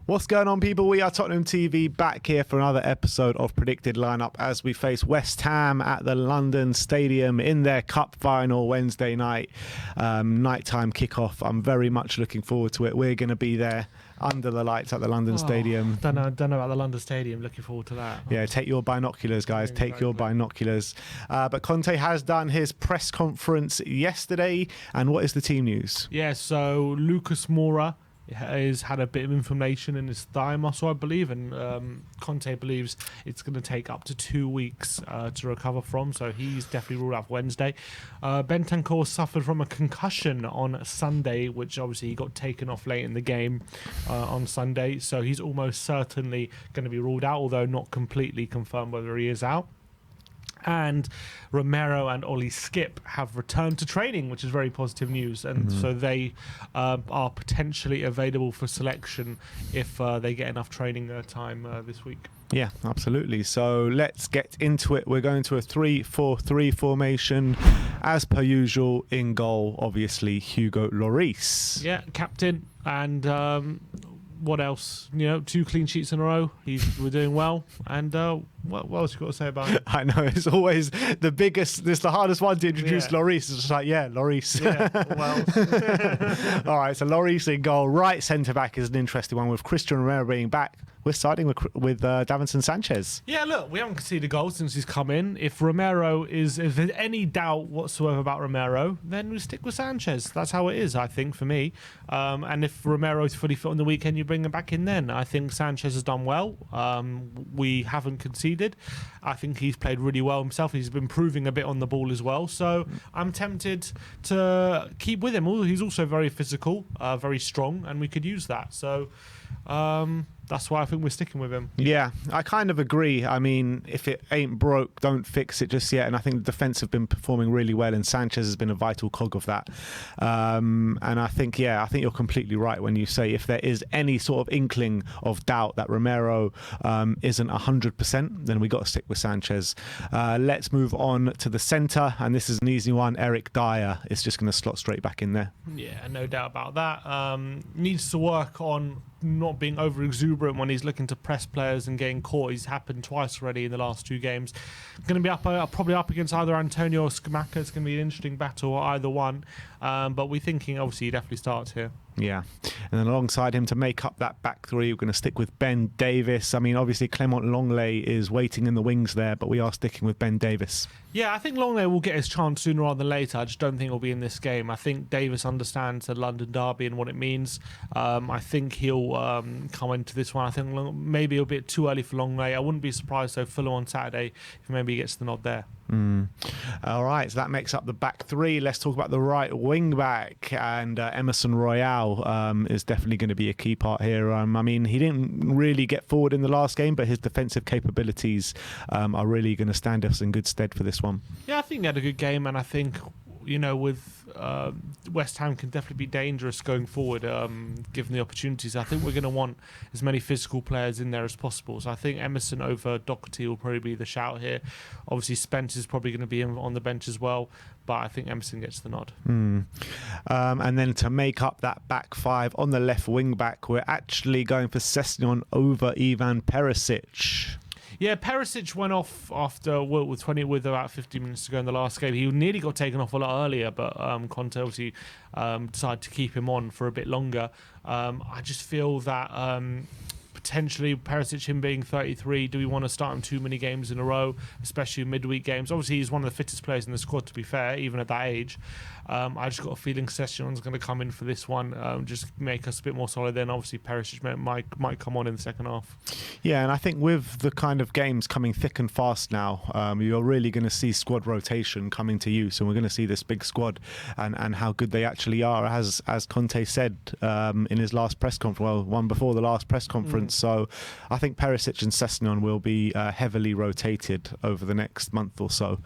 What's going on, people? We are Tottenham TV, back here for another episode of Predicted Lineup as we face West Ham at the London Stadium in their cup final Wednesday night, nighttime kickoff. I'm very much looking forward to it. We're going to be there under the lights at the London Stadium. Don't know about the London Stadium. Looking forward to that. Yeah, take your binoculars, guys. Exactly. Take your binoculars. But Conte has done his press conference yesterday. And what is the team news? Yeah, so Lucas Moura has had a bit of inflammation in his thigh muscle, I believe, and Conte believes it's going to take up to 2 weeks to recover from, so he's definitely ruled out Wednesday. Bentancur suffered from a concussion on Sunday, which obviously he got taken off late in the game on Sunday, so he's almost certainly going to be ruled out, although not completely confirmed whether he is out. And Romero and Ollie Skip have returned to training, which is very positive news. And so they are potentially available for selection if they get enough training time this week. Yeah, absolutely. So let's get into it. We're going to a 3-4-3 formation. As per usual, in goal, obviously, Hugo Lloris. Yeah, captain. And what else? 2 clean sheets in a row. We're doing well. And what else you got to say about it? I know, it's always the biggest, it's the hardest one to introduce. Yeah. Lloris. It's just like, yeah, Lloris. Yeah, well. All right, so Lloris in goal. Right centre-back is an interesting one with Christian Romero being back. We're starting with Davinson Sanchez. Yeah, look, we haven't conceded a goal since he's come in. If there's any doubt whatsoever about Romero, then we stick with Sanchez. That's how it is, I think, for me. And if Romero is fully fit on the weekend, you bring him back in then. I think Sanchez has done well. We haven't conceded. I think he's played really well himself. He's been improving a bit on the ball as well. So I'm tempted to keep with him. He's also very physical, very strong, and we could use that. So that's why I think we're sticking with him. Yeah, I kind of agree. I mean, if it ain't broke, don't fix it just yet. And I think the defence have been performing really well, and Sanchez has been a vital cog of that. And I think you're completely right when you say if there is any sort of inkling of doubt that Romero isn't 100%, then we got to stick with Sanchez. Let's move on to the centre, and this is an easy one. Eric Dyer is just going to slot straight back in there. Yeah, no doubt about that. Needs to work on not being over exuberant when he's looking to press players and getting caught. He's happened twice already in the last 2 games. Going to be probably up against either Antonio or Scamacca. It's going to be an interesting battle, either one. But we're thinking, obviously, he definitely starts here. Yeah, and then alongside him to make up that back three, we're going to stick with Ben Davies. I mean, obviously Clement Longley is waiting in the wings there, but we are sticking with Ben Davies. Yeah, I think Longley will get his chance sooner rather than later. I just don't think he'll be in this game. I think Davies understands the London derby and what it means. I think he'll come into this one. I think maybe it'll be too early for Longley. I wouldn't be surprised, though, Fulham on Saturday, if maybe he gets the nod there. All right, so that makes up the back three. Let's talk about the right wing back, and Emerson Royale is definitely going to be a key part here. I mean, he didn't really get forward in the last game, but his defensive capabilities are really going to stand us in good stead for this one. Yeah, I think he had a good game, and I think with West Ham can definitely be dangerous going forward, given the opportunities. I think we're going to want as many physical players in there as possible. So I think Emerson over Doherty will probably be the shout here. Obviously, Spence is probably going to be on the bench as well, but I think Emerson gets the nod. And then to make up that back five on the left wing back, we're actually going for Sessegnon over Ivan Perisic. Yeah, Perisic went off after with about 15 minutes to go in the last game. He nearly got taken off a lot earlier, but Conte obviously decided to keep him on for a bit longer. I just feel that potentially Perisic, him being 33, do we want to start him too many games in a row, especially midweek games? Obviously, he's one of the fittest players in the squad, to be fair, even at that age. I just got a feeling Session's going to come in for this one, just make us a bit more solid. Then obviously Perisic might come on in the second half. Yeah, and I think with the kind of games coming thick and fast now, you're really going to see squad rotation coming to use, and we're going to see this big squad and how good they actually are, as Conte said in his last press conference, well, one before the last press conference. So I think Perisic and Sessegnon will be heavily rotated over the next month or so.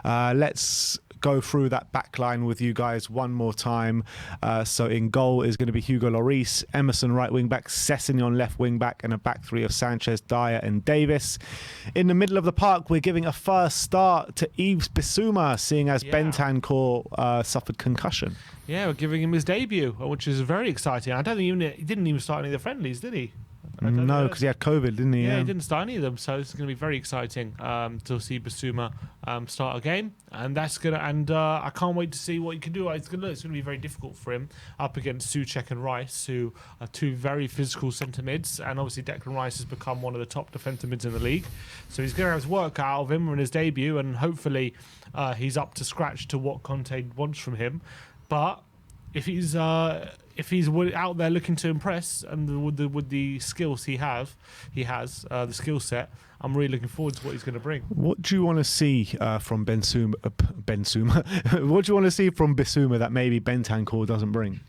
Let's go through that back line with you guys one more time. So in goal is going to be Hugo Lloris, Emerson right wing back, Sessegnon left wing back, and a back three of Sanchez, Dyer and Davies. In the middle of the park, we're giving a first start to Yves Bissouma, seeing as Bentancur suffered concussion. Yeah, we're giving him his debut, which is very exciting. I don't think he didn't even start any of the friendlies, did he? No, because he had COVID, didn't he? Yeah, he didn't start any of them, so it's going to be very exciting to see Bissouma start a game, and that's gonna. And I can't wait to see what he can do. It's going to be very difficult for him up against Souček and Rice, who are two very physical centre mids, and obviously Declan Rice has become one of the top defensive mids in the league. So he's going to have his work out of him in his debut, and hopefully he's up to scratch to what Conte wants from him. But if he's out there looking to impress, and with the skills he has the skill set, I'm really looking forward to what he's going to bring. What do you want to see from Bissouma? What do you want to see from Bissouma that maybe Bentancur doesn't bring?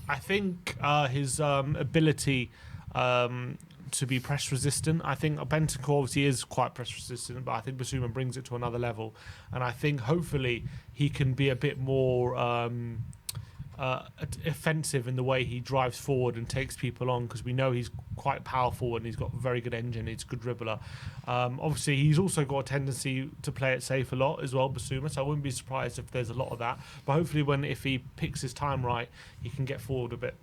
I think his ability to be press resistant. I think Bentancur obviously is quite press resistant, but I think Bissouma brings it to another level, and I think hopefully he can be a bit more offensive in the way he drives forward and takes people on, because we know he's quite powerful and he's got a very good engine. He's a good dribbler. Obviously, he's also got a tendency to play it safe a lot as well, Bissouma, so I wouldn't be surprised if there's a lot of that. But hopefully, if he picks his time right, he can get forward a bit.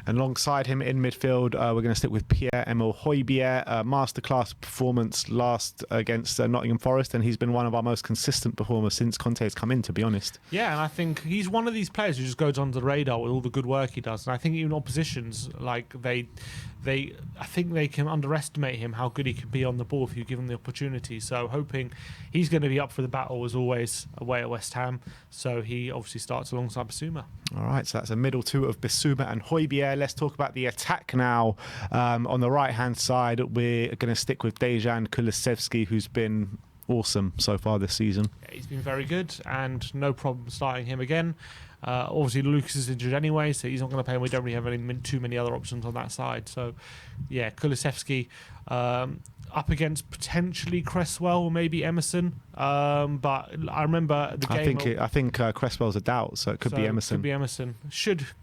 Alongside him in midfield, we're going to stick with Pierre-Emile Højbjerg. Masterclass performance last against Nottingham Forest, and he's been one of our most consistent performers since Conte has come in, to be honest. Yeah, and I think he's one of these players who just goes under the radar with all the good work he does. And I think even oppositions, like I think they can underestimate him, how good he can be on the ball if you give him the opportunity. So hoping he's going to be up for the battle as always away at West Ham. So he obviously starts alongside Bissouma. All right, so that's a middle two of Bissouma and Højbjerg. Let's talk about the attack now. On the right-hand side, we're going to stick with Dejan Kulusevski, who's been awesome so far this season. Yeah, he's been very good, and no problem starting him again. Obviously, Lucas is injured anyway, so he's not going to play, and we don't really have too many other options on that side. So, yeah, Kulusevski up against potentially Cresswell or maybe Emerson. But I remember the game. I think Cresswell's a doubt, so it could be Emerson. Could be Emerson.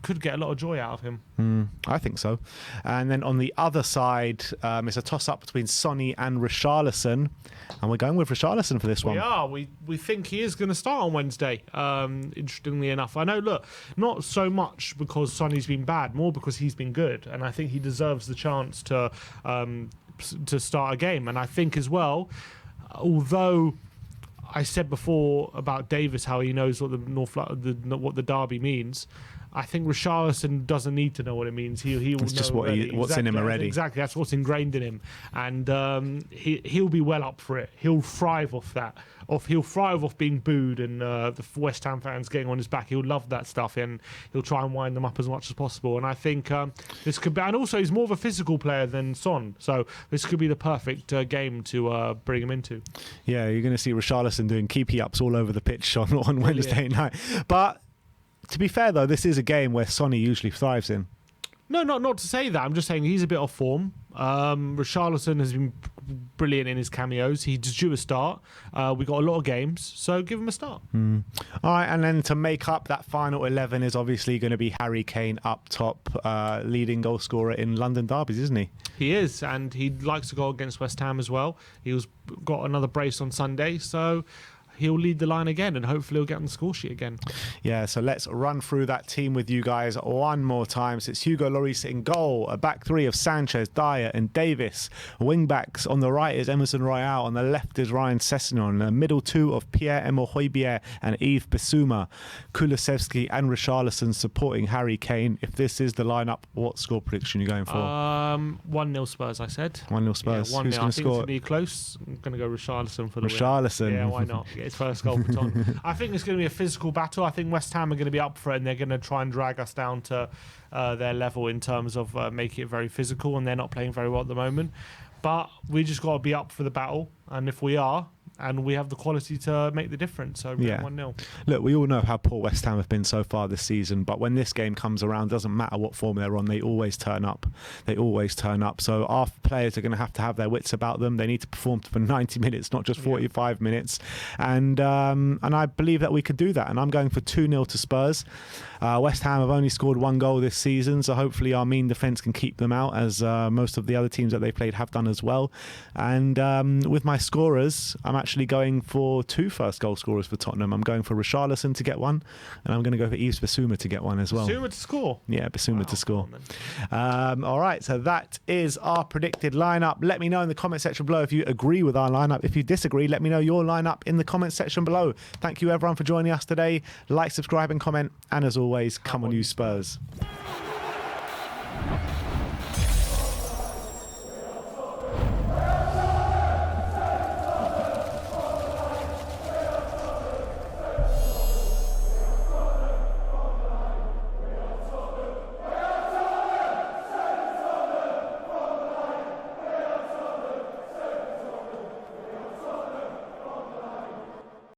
Could get a lot of joy out of him. I think so. And then on the other side, it's a toss-up between Sonny and Richarlison, and we're going with Richarlison for this one. We think he is going to start on Wednesday. Interestingly enough, I know. Look, not so much because Sonny's been bad, more because he's been good, and I think he deserves the chance to start a game. And I think as well, although I said before about Davis, how he knows what what the derby means, I think Richarlison doesn't need to know what it means. He will it's just know what's in him already. Exactly, that's what's ingrained in him, and he'll be well up for it. He'll thrive off that. He'll thrive off being booed and the West Ham fans getting on his back. He'll love that stuff, and he'll try and wind them up as much as possible. And I think this could be. And also, he's more of a physical player than Son, so this could be the perfect game to bring him into. Yeah, you're going to see Richarlison doing keepy ups all over the pitch on Wednesday night, but. To be fair, though, this is a game where Sonny usually thrives in. No, not to say that. I'm just saying he's a bit off form. Richarlison has been brilliant in his cameos. He's due a start. We got a lot of games, so give him a start. All right, and then to make up that final 11 is obviously going to be Harry Kane up top, leading goal scorer in London derbies, isn't he? He is, and he likes to go against West Ham as well. Got another brace on Sunday, so he'll lead the line again, and hopefully he'll get on the score sheet again. Yeah, so let's run through that team with you guys one more time. So it's Hugo Lloris in goal, a back three of Sanchez, Dyer and Davis. Wing backs on the right is Emerson Royal, on the left is Ryan Sessegnon. The middle two of Pierre-Emile Højbjerg and Yves Bissouma. Kulusevski and Richarlison supporting Harry Kane. If this is the lineup, what score prediction are you going for? 1-0 Spurs, I said. 1-0 Spurs. Yeah, 1-0. Who's going to score? I think it's going to be close. I'm going to go Richarlison for the Richarlison. win. Yeah, why not? Get his first goal for Tottenham. I think it's going to be a physical battle. I think West Ham are going to be up for it, and they're going to try and drag us down to their level in terms of making it very physical, and they're not playing very well at the moment. But we just got to be up for the battle, and if we are, and we have the quality to make the difference. So 1-0. Look, we all know how poor West Ham have been so far this season, but when this game comes around, doesn't matter what form they're on, they always turn up. So our players are going to have their wits about them. They need to perform for 90 minutes, not just 45 minutes. And I believe that we could do that. And I'm going for 2-0 to Spurs. West Ham have only scored 1 goal this season, so hopefully our mean defence can keep them out, as most of the other teams that they played have done as well. And with my scorers, I'm actually actually going for 2 first goal scorers for Tottenham. I'm going for Richarlison to get one, and I'm going to go for Yves Bissouma to get one as well. Bissouma to score? Yeah, Bissouma to score. All right, so that is our predicted lineup. Let me know in the comment section below if you agree with our lineup. If you disagree, let me know your lineup in the comment section below. Thank you everyone for joining us today. Like, subscribe and comment, and as always, come on you Spurs.